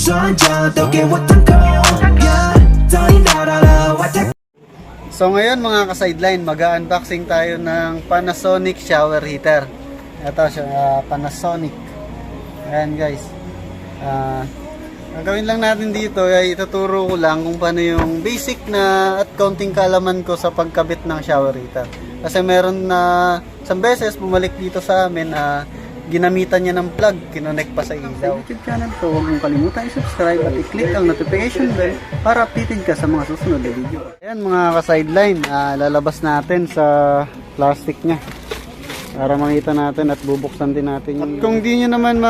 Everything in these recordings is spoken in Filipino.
So ngayon mga ka-sideline, mag-unboxing tayo ng Panasonic shower heater. Ito siya, Panasonic. Ayan guys. Gagawin lang natin dito ay ituturo ko lang kung paano yung basic na at kaunting kalaman ko sa pagkabit ng shower heater. Kasi meron na isang beses bumalik dito sa amin ginamitan niya ng plug, kinonect pa sa ilaw. Sa YouTube channel ko, huwag mong kalimutan i-subscribe at i-click ang notification bell para updated ka sa mga susunod na video. Ayan mga ka-sideline, lalabas natin sa plastic niya para makita natin at bubuksan din natin yung... At kung di nyo naman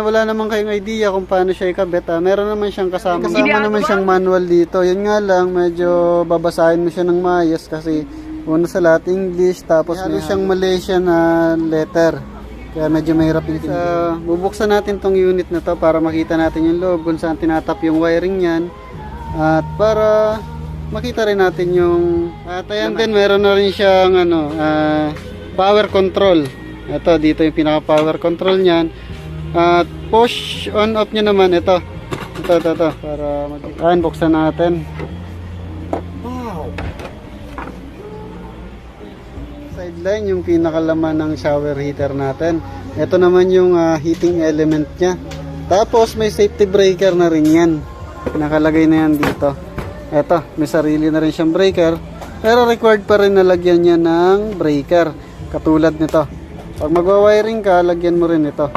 wala naman kayong idea kung paano siya ikabit, meron naman siyang kasama naman siyang manual dito. Yun nga lang, medyo babasahin mo siya ng maayos kasi una sa lahat English, tapos meron siyang Malaysian letter. Kaya medyo mahirap yung bubuksan natin tong unit na to para makita natin yung loob kung saan tinatap yung wiring niyan. At para makita rin natin yung... At ayan din, meron na rin siyang power control. Ito, dito yung pinaka power control niyan. At push on off niya naman, ito. Ito. Para makita. Buksan natin. Sideline yung pinakalaman ng shower heater natin. Ito naman yung heating element nya. Tapos may safety breaker na rin yan. Nakalagay na yan dito. Ito, may sarili na rin siyang breaker. Pero required pa rin na lagyan niya ng breaker. Katulad nito. Pag magwa-wiring ka, lagyan mo rin ito.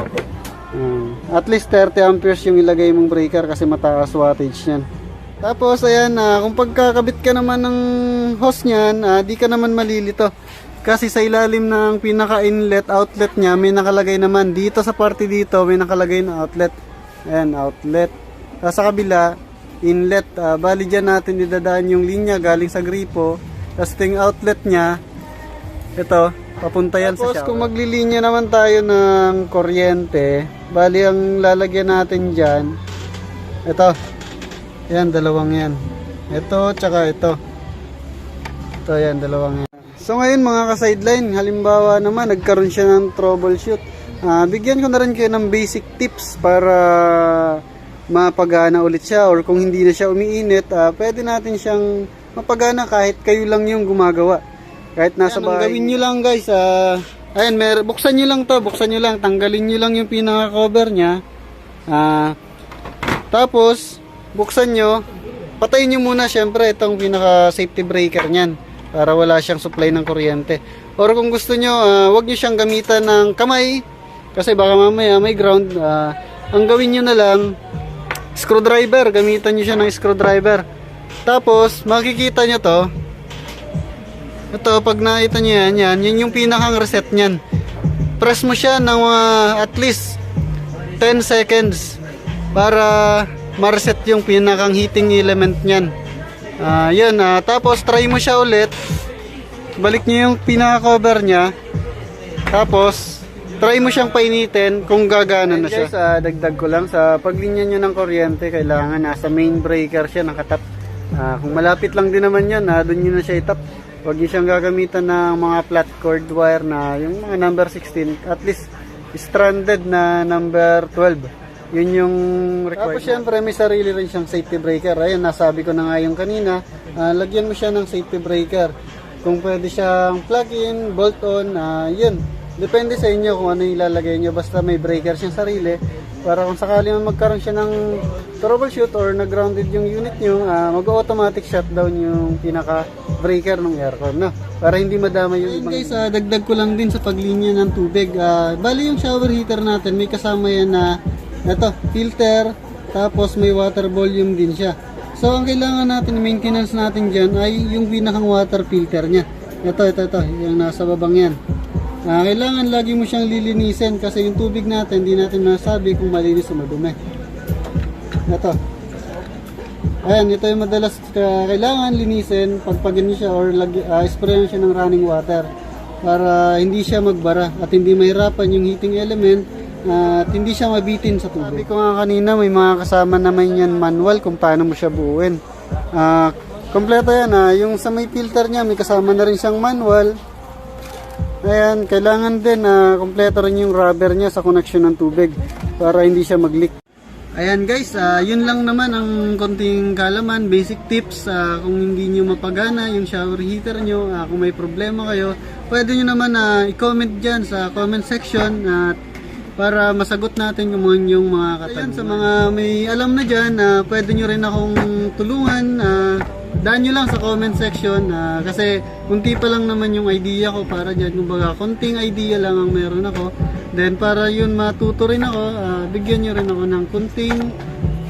At least 30 amperes yung ilagay mong breaker kasi mataas wattage yan. Tapos ayan, kung pagkakabit ka naman ng hose nyan, di ka naman malilito. Kasi sa ilalim ng pinaka-inlet, outlet niya, may nakalagay naman. Dito sa parte dito, may nakalagay na outlet. Ayan, outlet. Sa kabila, inlet. Bali dyan natin idadaan yung linya galing sa gripo. Tapos yung outlet niya, ito, papunta yan sa shower. Tapos kung maglilinya naman tayo ng kuryente, bali ang lalagyan natin dyan, ito. Ayan, dalawang yan. Ito, tsaka ito. Ito, yan, dalawang yan. So ngayon mga ka-sideline, halimbawa naman nagkaroon siya ng troubleshoot. Bigyan ko na rin kayo ng basic tips para mapagana ulit siya, or kung hindi na siya umiinit, pwede natin siyang mapagana kahit kayo lang yung gumagawa. Kahit nasa bahay. Gawin nyo lang guys, ayan, buksan nyo lang to, tanggalin nyo lang yung pinaka-cover nya. Tapos, buksan nyo, patayin nyo muna syempre itong pinaka-safety breaker nyan. Para wala siyang supply ng kuryente. Or kung gusto nyo, wag nyo siyang gamitan ng kamay. Kasi baka mamaya may ground. Ang gawin nyo na lang, screwdriver. Gamitan nyo siya ng screwdriver. Tapos, makikita nyo to. Ito, pag nakita nyo yan, yun yung pinakang reset nyan. Press mo siya ng at least 10 seconds. Para ma-reset yung pinakang heating element nyan. Yun, tapos try mo siya ulit, balik nyo yung pinaka-cover nya, tapos try mo siyang painitin kung gagana na siya. Guys, dagdag ko lang, sa paglinya nyo ng kuryente, kailangan nasa main breaker siya nakatap. Kung malapit lang din naman yan, doon nyo na siya itap. Huwag nyo siyang gagamitan ng mga flat cord wire na yung mga number 16, at least stranded na number 12. Yun yung required. Tapos syempre may sarili rin siyang safety breaker. Ayun, nasabi ko na nga yung kanina, lagyan mo siya ng safety breaker. Kung pwede siyang plug-in, bolt-on, yun. Depende sa inyo kung ano yung ilalagay nyo. Basta may breaker siyang sarili. Para kung sakali man magkaroon siya ng troubleshoot or nag-grounded yung unit nyo, mag-automatic shutdown yung pinaka-breaker ng aircon. No? Para hindi madama yung ibang... Guys, dagdag ko lang din sa paglinya ng tubig. Bali yung shower heater natin, may kasama yan na ito, filter, tapos may water volume din siya. So, ang kailangan natin, maintenance natin dyan ay yung pinakang water filter nya. Ito, yung nasa babang yan. Kailangan lagi mo siyang lilinisin kasi yung tubig natin, hindi natin masabi kung malinis o madumi. Ito. Ayan, ito yung madalas kailangan linisin, pagpagin siya or sprayan siya ng running water para hindi siya magbara at hindi mahirapan yung heating element at hindi siya mabitin sa tubig. Sabi ko nga kanina, may mga kasama naman yan manual kung paano mo siya buuin. Kompleto yan. Yung sa may filter niya, may kasama na rin siyang manual. Ayan, kailangan din kompleto rin yung rubber niya sa connection ng tubig para hindi siya mag-leak. Ayan guys, yun lang naman ang konting kalaman, basic tips kung hindi nyo mapagana yung shower heater nyo, kung may problema kayo, pwede nyo naman i-comment dyan sa comment section at para masagot natin yung mga katanungan. Ayan, sa mga may alam na dyan, pwede nyo rin akong tulungan, daan nyo lang sa comment section kasi kunti pa lang naman yung idea ko para dyan, kumbaga konting idea lang ang meron ako. Then para yun matuto rin ako, bigyan nyo rin ako ng kunting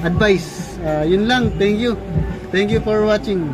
advice. Yun lang, thank you for watching.